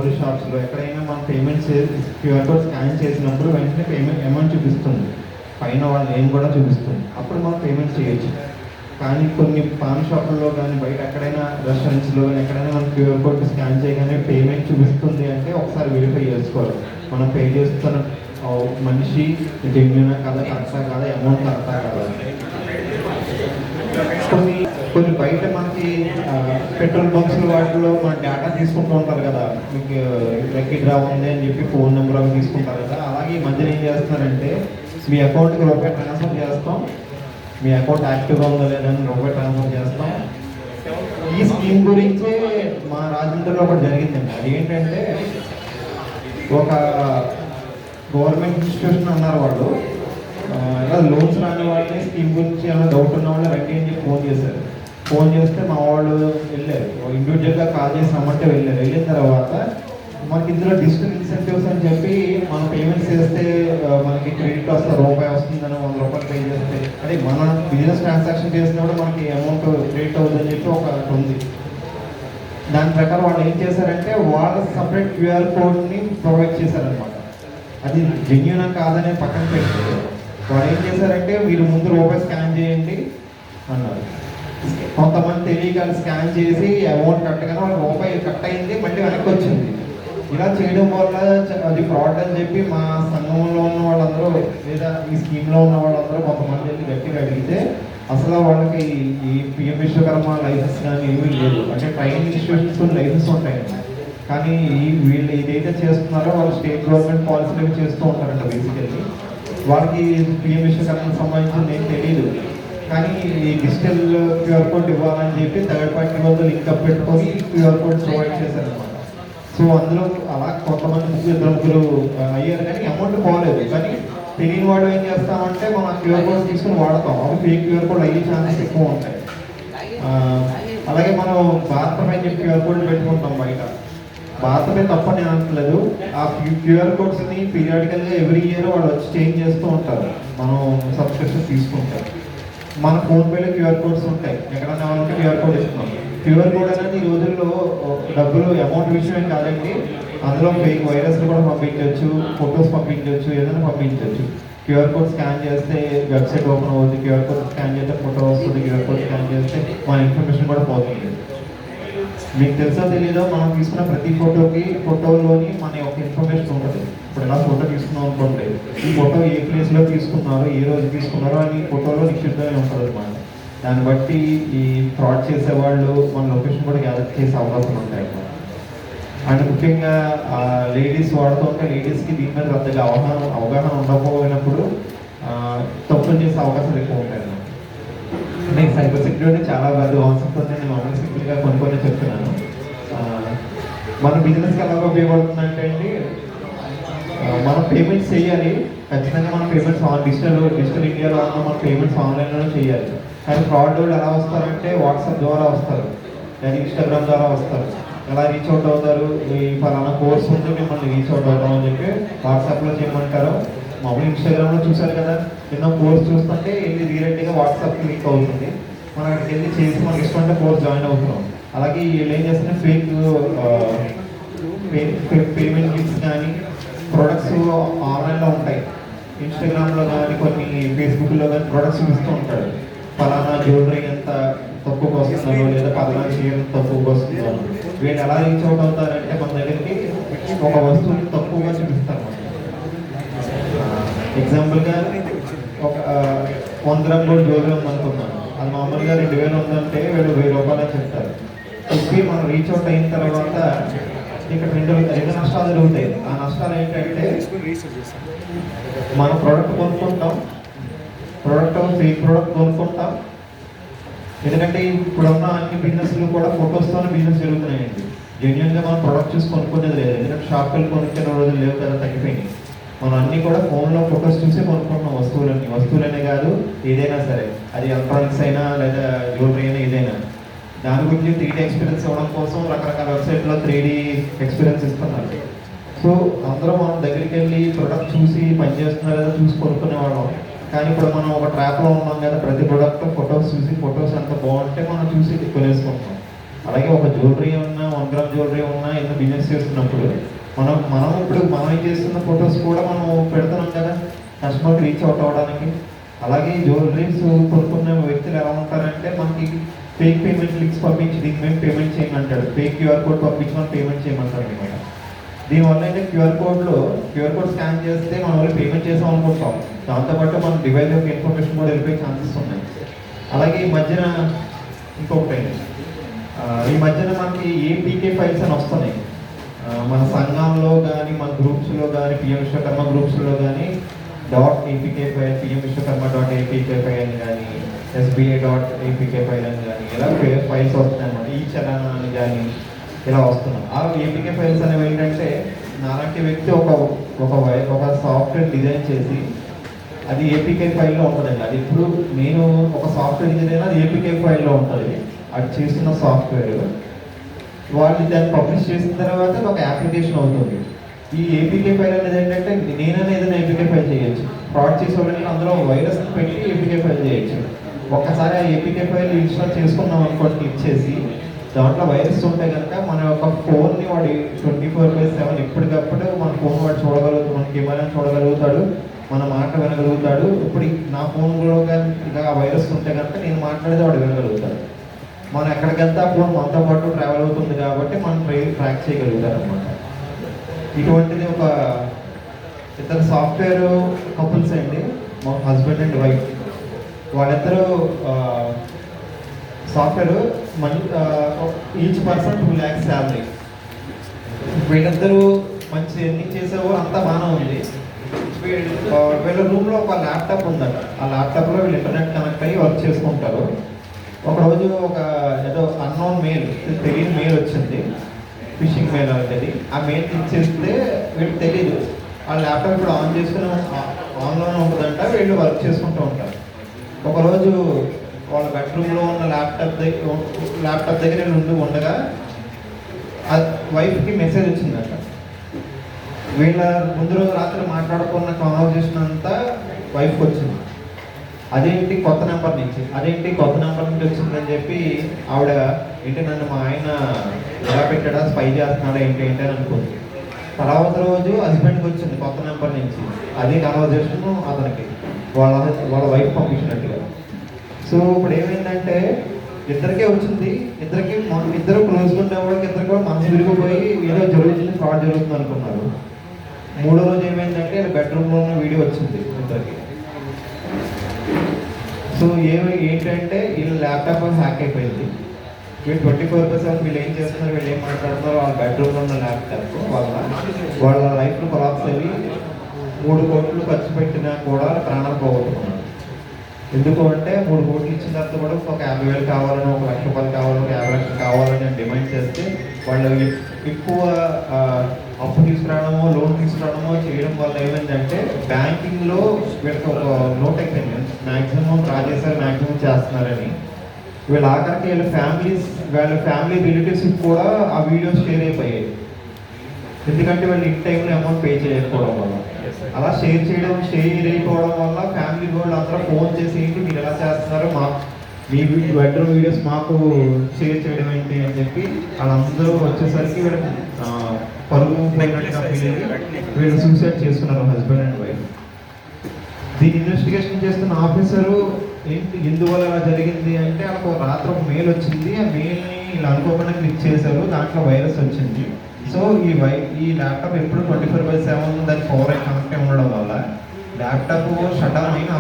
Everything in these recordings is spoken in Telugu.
జ్యువెలరీ షాప్స్లో ఎక్కడైనా మనం పేమెంట్స్ క్యూఆర్ కోడ్ స్కాన్ చేసినప్పుడు వెంటనే పేమెంట్ అమౌంట్ చూపిస్తుంది, పైన వాళ్ళ నేమ్ కూడా చూపిస్తుంది, అప్పుడు మనం పేమెంట్ చేయొచ్చు. కానీ కొన్ని పాన్ షాపుల్లో కానీ బయట ఎక్కడైనా రెస్టారెంట్స్లో కానీ ఎక్కడైనా మనం క్యూఆర్ కోడ్ స్కాన్ చేయగానే పేమెంట్ చూపిస్తుంది అంటే ఒకసారి వెరిఫై చేసుకోవాలి, మనం పే చేస్తున్న మనిషి జెన్యూనా కదా, కరెక్టా కదా, అమౌంట్ కరెక్టా కదా. కొన్ని బయట మనకి పెట్రోల్ బంక్స్ వాటిలో మన డేటా తీసుకుంటూ ఉంటారు కదా, మీకు లక్కీ డ్రా ఉంది అని చెప్పి ఫోన్ నెంబర్ అవి తీసుకుంటారు కదా. అలాగే ఈ మధ్యన ఏం చేస్తున్నారంటే మీ అకౌంట్కి రూపాయి ట్రాన్స్ఫర్ చేస్తాం, మీ అకౌంట్ యాక్టివ్గా ఉందో లేదని రూపాయి ట్రాన్స్ఫర్ చేస్తాం. ఈ స్కీమ్ గురించే మా రాజమండ్రిలో ఒకటి జరిగిందండి. అది ఏంటంటే ఒక గవర్నమెంట్ ఇన్స్టిట్యూషన్ అన్నారు వాళ్ళు, ఇలా లోన్స్ రాని వాళ్ళని స్కీమ్ గురించి ఏమైనా డౌట్ ఉన్న వాళ్ళు రండి అని చెప్పి ఫోన్ చేశారు. ఫోన్ చేస్తే మా వాళ్ళు వెళ్ళారు, ఇండివిజువల్గా కాల్ చేసి రమ్మంటే వెళ్ళారు. వెళ్ళిన తర్వాత మనకి ఇందులో డిజిటల్ ఇన్సెంటివ్స్ అని చెప్పి మనం పేమెంట్స్ చేస్తే మనకి క్రెడిట్ వస్తుంది, రూపాయి వస్తుందని 100 రూపాయలు పే చేస్తే, అంటే మన బిజినెస్ ట్రాన్సాక్షన్ చేసినప్పుడు మనకి అమౌంట్ క్రెడిట్ అవుతుందని చెప్పి ఒకటి ఉంది. దాని ప్రకారం వాళ్ళు ఏం చేశారంటే వాళ్ళ సపరేట్ క్యూఆర్ కోడ్ని ప్రొవైడ్ చేశారనమాట. అది జెన్యూనా కాదనే పక్కన పెట్టి వాళ్ళు ఏం చేశారంటే మీరు ముందు రూపాయి స్కాన్ చేయండి అన్నారు. కొంతమంది తెలియక స్కాన్ చేసి అమౌంట్ కట్టగానే వాళ్ళ రూపాయి కట్ అయింది, మళ్ళీ వెనక్కి వచ్చింది. ఇలా చేయడం వల్ల అది ఫ్రాడ్ అని చెప్పి మా సంఘంలో ఉన్న వాళ్ళందరూ లేదా ఈ స్కీమ్లో ఉన్న వాళ్ళందరూ కొంతమంది వెళ్ళి గట్టిగా అడిగితే అసలు వాళ్ళకి ఈ పిఎం విశ్వకర్మ లైసెన్స్ కానీ ఏమీ లేదు. అంటే ట్రైనింగ్ ఇన్స్టిట్యూషన్స్ లైసెన్స్ ఉంటాయండి, కానీ వీళ్ళు ఏదైతే చేస్తున్నారో వాళ్ళు స్టేట్ గవర్నమెంట్ పాలసీలు చేస్తూ ఉంటారంట. బేసికల్లీ వాళ్ళకి పిఎం విశ్వకర్మకు సంబంధించింది ఏం తెలియదు, కానీ ఈ డిజిటల్ క్యూఆర్ కోడ్ ఇవ్వాలని చెప్పి థర్డ్ పార్టీ వాళ్ళు లింక్ అప్ పెట్టుకొని క్యూఆర్ కోడ్ ప్రొవైడ్ చేశారనమాట. సో అందులో అలా కొంతమంది ముగ్గురు అయ్యారు, కానీ అమౌంట్ పోలేదు. కానీ తెలియని వాడు ఏం చేస్తామంటే మనం క్యూఆర్ కోడ్ తీసుకుని వాడతాం, అవి ఫేక్ క్యూఆర్ కోడ్ అయ్యే ఛాన్సెస్ ఎక్కువ ఉంటాయి. అలాగే మనం భారతపై చెప్పి క్యూఆర్ కోడ్ పెట్టుకుంటాం బయట. భారతపై తప్పని అనట్లేదు, ఆ క్యూఆర్ కోడ్స్ని పీరియాడికల్గా ఎవ్రీ ఇయర్ వాళ్ళు వచ్చి చేంజ్ చేస్తూ ఉంటారు, మనం సబ్స్క్రిప్షన్ తీసుకుంటాం. మన ఫోన్పేలో క్యూఆర్ కోడ్స్ ఉంటాయి, ఎక్కడన్నా వాళ్ళకి క్యూఆర్ కోడ్ ఇస్తున్నాం. క్యూఆర్ కోడ్ అనేది ఈ రోజుల్లో డబ్బులు అమౌంట్ విషయమే కాదండి, అందులో ఫేక్ వైరస్లు కూడా పంపించవచ్చు, ఫొటోస్ పంపించవచ్చు, ఏదైనా పంపించవచ్చు. క్యూఆర్ కోడ్ స్కాన్ చేస్తే వెబ్సైట్ ఓపెన్ అవుతుంది, క్యూఆర్ కోడ్ స్కాన్ చేస్తే ఫోటో వస్తుంది, క్యూఆర్ కోడ్ స్కాన్ చేస్తే మన ఇన్ఫర్మేషన్ కూడా పోతుంది. మీకు తెలుసో తెలీదో మనం తీసుకున్న ప్రతి ఫోటోలోని మన యొక్క ఇన్ఫర్మేషన్ ఉంటుంది. ఇప్పుడు ఎలా ఫోటో తీసుకున్నాం అనుకోండి, ఈ ఫోటో ఏ ప్లేస్లో తీసుకున్నారో, ఏ రోజు తీసుకున్నారో అని ఫోటోలో నిశ్చితంగా ఉంటుంది అన్నమాట. దాన్ని బట్టి ఈ ఫ్రాడ్ చేసేవాళ్ళు మన లొకేషన్ కూడా గ్యాదర్ చేసే అవకాశాలు ఉంటాయి అన్నమాట. అండ్ ముఖ్యంగా లేడీస్ వాడుతూ ఉంటే లేడీస్కి దీని మీద పెద్దగా అవగాహన ఉండకపోయినప్పుడు తప్పులు చేసే అవకాశాలు ఎక్కువ ఉంటాయి అన్నమాట. అంటే సైబర్ సెక్యూరిటీ చాలా పెద్ద కాన్సెప్ట్ ఉంది, నేను మామూలు సింపుల్గా కొన్ని చెప్తున్నాను. మన బిజినెస్కి ఎలా ఉపయోగపడుతుందంటే అండి, మనం పేమెంట్స్ చేయాలి, ఖచ్చితంగా మన పేమెంట్స్ డిజిటల్ ఇండియాలో ఉన్న మన పేమెంట్స్ ఆన్లైన్లో చేయాలి. కానీ ఫ్రాడ్ వాళ్ళు ఎలా వస్తారంటే వాట్సాప్ ద్వారా వస్తారు, లేదా ఇన్స్టాగ్రామ్ ద్వారా వస్తారు. ఎలా రీచ్ అవుట్ అవుతారు, ఈ ఫలానా కోర్స్ ఉంటే మిమ్మల్ని రీచ్ అవుట్ అవుతాం అని చెప్పి వాట్సాప్లో చేయమంటారు. మామూలు ఇన్స్టాగ్రామ్లో చూసారు కదా, ఎన్నో కోర్స్ చూస్తుంటే వెళ్ళి డైరెక్ట్గా వాట్సాప్కి లింక్ అవుతుంది, మనం అక్కడికి వెళ్ళి చేసి మనకి ఇష్టం కోర్స్ జాయిన్ అవుతున్నాం. అలాగే వీళ్ళు ఏం చేస్తున్నా ఫేక్ పేమెంట్ లింక్స్ కానీ ప్రొడక్ట్స్ ఆన్లైన్లో ఉంటాయి, ఇన్స్టాగ్రామ్లో కానీ కొన్ని ఫేస్బుక్లో కానీ ప్రొడక్ట్స్ ఇస్తూ ఉంటాడు. ఫలానా జ్యువెలరీ ఎంత తక్కువకి వస్తుందో, లేదా ఫలానా చీర తక్కువకి వస్తుందో. వీళ్ళు ఎలా రీచ్ అవుట్ అవుతారంటే మన దగ్గరికి ఒక వస్తువుని తక్కువగా చూపిస్తారు. ఎగ్జాంపుల్గా ఒక 100 గ్రామ్ గోల్డ్ జ్యువెలరీ ఉందనుకున్నాను, అది మామూలుగా 2000 ఉందంటే వీళ్ళు 1000 రూపాయలు చెప్తారు. చెప్పి మనం రీచ్ అవుట్ అయిన తర్వాత ఇక్కడ రెండు నష్టాలు జరుగుతాయి. ఆ నష్టాలు ఏంటంటే మన ప్రోడక్ట్ కొనుక్కుంటాం, ఫేక్ ప్రోడక్ట్ కొనుక్కుంటాం. ఎందుకంటే ఇప్పుడున్న అన్ని బిజినెస్లు కూడా ఫొటోస్తోనే బిజినెస్ జరుగుతున్నాయండి. జెన్యున్గా మనం ప్రోడక్ట్ చూసి కొనుక్కునేది లేదు, ఎందుకంటే షాప్కి వెళ్ళి కొనుక్కునే రోజులు లేవు కదా, తగ్గిపోయినాయి. మనం అన్నీ కూడా ఫోన్లో ఫొటోస్ చూసి కొనుక్కుంటున్నాం వస్తువులనే కాదు, ఏదైనా సరే, అది ఎలక్ట్రానిక్స్ అయినా లేదా జ్యువెలరీ అయినా ఏదైనా. దాని గురించి 3D ఎక్స్పీరియన్స్ ఇవ్వడం కోసం రకరకాల వెబ్సైట్లో 3D ఎక్స్పీరియన్స్ ఇస్తున్నారు. సో అందరూ మనం దగ్గరికి వెళ్ళి ప్రొడక్ట్ చూసి పనిచేస్తున్నా లేదా చూసి కొనుక్కునేవాళ్ళం. కానీ ఇప్పుడు మనం ఒక ట్రాప్లో ఉన్నాం కదా, ప్రతి ప్రొడక్ట్ ఫొటోస్ చూసి ఫొటోస్ ఎంత బాగుంటే మనం చూసి కొనేసుకుంటాం. అలాగే ఒక జ్యువెలరీ ఉన్నా 1 గ్రామ్ జ్యువెలరీ ఉన్నా ఏదో బిజినెస్ చేస్తున్నప్పుడు మనం ఏం చేస్తున్న ఫొటోస్ కూడా మనం పెడుతున్నాం కదా కస్టమర్కి రీచ్ అవుట్ అవ్వడానికి. అలాగే జ్యువెలరీస్ కొనుక్కున్న వ్యక్తులు ఎలా ఉంటారంటే మనకి ఫేక్ పేమెంట్ లింక్స్ పంపించి దీనికి మేము పేమెంట్ చేయమంటాడు, ఫేక్ క్యూఆర్ కోడ్ పంపించి మనం పేమెంట్ చేయమంటారు అనమాట. దీనివల్ల అయితే క్యూఆర్ కోడ్ స్కాన్ చేస్తే మనం వాళ్ళు పేమెంట్ చేసాం అనుకుంటాం, దాంతోపాటు మన డివైస్ యొక్క ఇన్ఫర్మేషన్ కూడా వెళ్ళిపోయే ఛాన్సెస్ ఉన్నాయి. అలాగే ఈ మధ్యన ఇంకొకటి ఈ మధ్యన మనకి ఏపీకే ఫైల్స్ అని వస్తున్నాయి. మన సంఘంలో కానీ మన గ్రూప్స్లో కానీ పిఎం విశ్వకర్మ గ్రూప్స్లో కానీ .apk file, PM Vishwakarma .apk file అని కానీ, SBI.apk ఫైల్ అని కానీ ఇలా ఫైల్స్ వస్తున్నాయి అన్నమాట. ఈ చలానా అని కానీ ఇలా వస్తున్నాయి. ఆ ఏపీకే ఫైల్స్ అనేవి ఏంటంటే నాలాంటి వ్యక్తి ఒక సాఫ్ట్వేర్ డిజైన్ చేసి అది ఏపీకే ఫైల్లో ఉంటుందండి. అది ఇప్పుడు నేను ఒక సాఫ్ట్వేర్ ఇంజనీర్, అది ఏపీకే ఫైల్లో ఉంటుంది. అది చేస్తున్న సాఫ్ట్వేర్ వాళ్ళు దాన్ని పబ్లిష్ చేసిన తర్వాత ఒక అప్లికేషన్ అవుతుంది. ఈ ఏపీకే ఫైల్ అనేది ఏంటంటే నేనైనా ఏదైనా ఏపీకే ఫైల్ చేయొచ్చు. ఫ్రాడ్ చేసేవాళ్ళని అందులో వైరస్ పెట్టి ఏపీకే ఫైల్ చేయొచ్చు. ఒక్కసారి ఆ ఏపీకే ఫైల్ ఇన్స్టాల్ చేసుకున్నాం అనుకోండి, క్లిక్ చేసి దాంట్లో వైరస్ ఉంటే కనుక మన యొక్క ఫోన్ని వాడి 24/7 ఎప్పటికప్పుడు మన ఫోన్ వాడు చూడగలుగుతాడు, మన కెమెరాని చూడగలుగుతాడు, మన మాట వినగలుగుతాడు. ఇప్పుడు నా ఫోన్లో కనుక ఆ వైరస్ ఉంటే కనుక నేను మాట్లాడితే వాడు వినగలుగుతాడు. మనం ఎక్కడికెళ్తే ఆ ఫోన్ మనతో పాటు ట్రావెల్ అవుతుంది కాబట్టి మనం ట్రాక్ చేయగలుగుతారు అనమాట. ఇటువంటిది ఒక ఇద్దరు సాఫ్ట్వేర్ కపుల్స్ అండి, మా హస్బెండ్ అండ్ వైఫ్. వాళ్ళిద్దరూ software each person 2 lakhs salary. వీళ్ళిద్దరూ మంచి ఎర్నింగ్ చేసేవారు, అంతా బాగానే ఉంది. వీళ్ళ రూమ్లో ఒక ల్యాప్టాప్ ఉందట. ఆ ల్యాప్టాప్లో వీళ్ళు ఇంటర్నెట్ కనెక్ట్ అయ్యి వర్క్ చేసుకుంటారు. ఒకరోజు ఏదో అన్నోన్ మెయిల్, తెలియని మెయిల్ వచ్చింది, ఫిషింగ్ మెయిల్ అనేది. ఆ మెయిల్ క్లిక్ చేస్తే వీళ్ళకి తెలియదు. ఆ ల్యాప్టాప్ ఇప్పుడు ఆన్ చేసుకుని ఆన్లోనే ఉంటుందంట. వీళ్ళు వర్క్ చేసుకుంటూ ఉంటారు. ఒకరోజు వాళ్ళ బెడ్రూమ్లో ఉన్న ల్యాప్టాప్ దగ్గర ఉండగా వైఫ్కి మెసేజ్ వచ్చిందట. వీళ్ళ ముందు రోజు రాత్రి మాట్లాడుకున్న కాన్వర్జేషన్ అంతా వైఫ్కి వచ్చింది. అదేంటి కొత్త నెంబర్ నుంచి వచ్చిందని చెప్పి ఆవిడ ఏంటి నన్ను మా ఆయన ఎలా పెట్టాడా, స్పై చేస్తున్నాడా ఏంటి అని అనుకుంది. తర్వాత రోజు హస్బెండ్కి వచ్చింది కొత్త నెంబర్ నుంచి. అదే కన్వర్జేషన్ అతనికి వాళ్ళ వైఫ్ పంపించినట్టుగా. సో ఇప్పుడు ఏమైందంటే ఇద్దరికే వచ్చింది. ఇద్దరు క్లోజ్గా ఉండే వాళ్ళకి ఇద్దరికి కూడా మనసు విరిగిపోయి ఏదో జరుగుతుంది, ఫ్రాడ్ జరుగుతుంది అనుకున్నారు. మూడో రోజు ఏమైందంటే బెడ్రూమ్లో ఉన్న వీడియో వచ్చింది ఇద్దరికి. సో ఏంటంటే వీళ్ళ ల్యాప్టాప్ హ్యాక్ అయిపోయింది. వీళ్ళు 24/7 వీళ్ళు ఏం చేస్తున్నారు, వీళ్ళు ఏం మాట్లాడుతున్నారు, వాళ్ళ బెడ్రూమ్లో ఉన్న ల్యాప్టాప్ వాళ్ళ లైఫ్లో కొలాప్స్ అయ్యి 3 కోట్లు ఖర్చు పెట్టినా కూడా ప్రాణాలు పోగొట్టుకున్నారు. ఎందుకు అంటే 3 కోట్లు ఇచ్చిన తర్వాత కూడా ఒక 50,000 కావాలని, 1 లక్ష రూపాయలు కావాలని, 50 లక్షలు కావాలని డిమాండ్ చేస్తే వాళ్ళు ఎక్కువ అప్పు తీసుకురావడమో లోన్ తీసుకురావడమో చేయడం వల్ల ఏమైందంటే బ్యాంకింగ్లో వీళ్ళకి ఒక నోట్ అయిపోయింది, మ్యాక్సిమం డ్రా చేశారు, మ్యాక్సిమం చేస్తున్నారని. వీళ్ళ ఆఖరికి వాళ్ళ ఫ్యామిలీ రిలేటివ్స్కి కూడా ఆ వీడియోస్ షేర్ అయిపోయాయి. ఎందుకంటే వాళ్ళు ఇన్ టైంలో అమౌంట్ పే చేయకపోవడం వల్ల. అలా షేర్ అయిపోవడం వల్ల ఫ్యామిలీ వాళ్ళు అందరూ ఫోన్ చేసి ఏంటి మీరు ఎలా చేస్తున్నారు, మీ బెడ్రూమ్ వీడియోస్ మాకు షేర్ చేయడం ఏంటి అని చెప్పి వాళ్ళందరూ వచ్చేసరికి వీళ్ళకి పరుగు పోయినట్టుగా ఫీల్ అయ్యి వీళ్ళు సూసైడ్ చేసుకున్నారు, హస్బెండ్ అండ్ వైఫ్. దీని ఇన్వెస్టిగేషన్ చేస్తున్న ఆఫీసరు ఏంటి ఎందువల్ల అలా జరిగింది అంటే వాళ్ళకు రాత్రి ఒక మెయిల్ వచ్చింది. ఆ మెయిల్ని ఇలా అనుకోకుండా క్లిక్ చేశారు, దాంట్లో వైరస్ వచ్చింది. సో ఈ ల్యాప్టాప్ ఎప్పుడు 24/7 దానికి పవర్ కనెక్ట్ ఉండడం వల్ల ల్యాప్టాప్ షట్ డౌన్ అయినా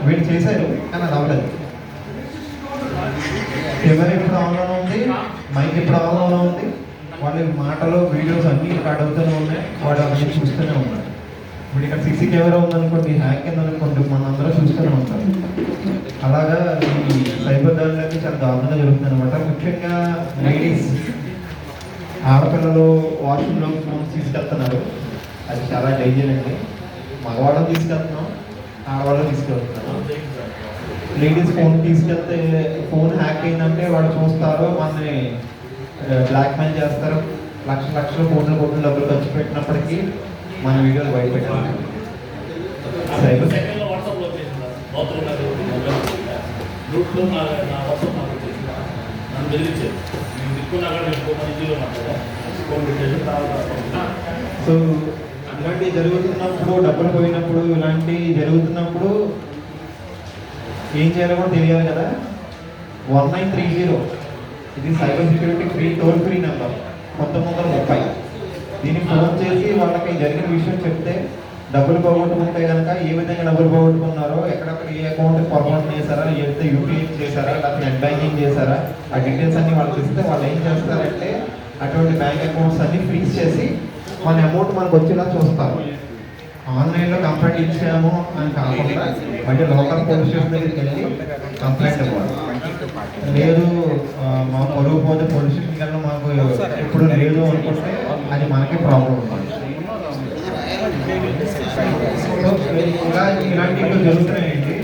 వీళ్ళు చేశారు, కానీ అది అవ్వలేదు. కెమెరా ఎప్పుడు ఆన్లోనే ఉంది, మైక్ ఎప్పుడు ఆన్లోనే ఉంది, వాళ్ళ మాటలు వీడియోస్ అన్నీ రికార్డ్ అవుతూనే ఉన్నాయి, వాడు అవన్నీ చూస్తూనే ఉన్నారు. ఇప్పుడు ఇక్కడ సీసీ కెమెరా ఉందనుకోండి, హ్యాక్ ఉందనుకోండి, మన అందరూ చూస్తూనే ఉంటారు. అలాగా ఈ సైబర్ దాడులకి చాలా దారుణంగా జరుగుతుంది అనమాట. ముఖ్యంగా లేడీస్, ఆడపిల్లలు వాష్రూమ్లో ఫోన్స్ తీసుకెళ్తున్నారు, అది చాలా డేంజర్ అండి. మగవాళ్ళని తీసుకెళ్తున్నాం, ఆడవాళ్ళు తీసుకెళ్తున్నాం. లేడీస్ ఫోన్ తీసుకెళ్తే ఫోన్ హ్యాక్ అయిందంటే వాడు చూస్తారు, మనని బ్లాక్మెయిల్ చేస్తారు, లక్షలు కోట్లు డబ్బులు ఖర్చు పెట్టినప్పటికీ మన వీడియోలు బయట పెట్టాలి. సైబర్ సో ఇలాంటివి జరుగుతున్నప్పుడు, డబ్బులు పోయినప్పుడు, ఇలాంటివి జరుగుతున్నప్పుడు ఏం చేయాలో కూడా తెలియాలి కదా. 1930 ఇది cyber security free toll free number 1930. దీనికి ఫోన్ చేసి వాళ్ళకి జరిగిన విషయం చెప్తే డబ్బులు పోగొట్టుకుంటే కనుక ఏ విధంగా డబ్బులు పోగొట్టుకున్నారో, ఎక్కడెక్కడ ఏ అకౌంట్ పొరపాటు చేశారా, ఎంత యూపీఐ చేశారా, లేకపోతే నెట్ బ్యాంకింగ్ చేశారా, ఆ డీటెయిల్స్ అన్ని వాళ్ళకి ఇస్తే వాళ్ళు ఏం చేస్తారంటే అటువంటి బ్యాంక్ అకౌంట్స్ అన్ని ఫ్రీజ్ చేసి మన అమౌంట్ మనకు వచ్చేలా చూస్తారు. ఆన్లైన్లో కంప్లైంట్ ఇచ్చాము అని కాకుండా మళ్ళీ లోకల్ పోలీస్ స్టేషన్ దగ్గరికి వెళ్ళి కంప్లైంట్ ఇవ్వాలి. లేదు మా పొరుగు పోతే పోలీస్ స్టేషన్కి వెళ్ళడం మాకు ఎప్పుడు లేదు అనుకుంటే అది మనకే ప్రాబ్లం ఉంటుంది. సో ఇలాంటివి జరుగుతున్నాయండి.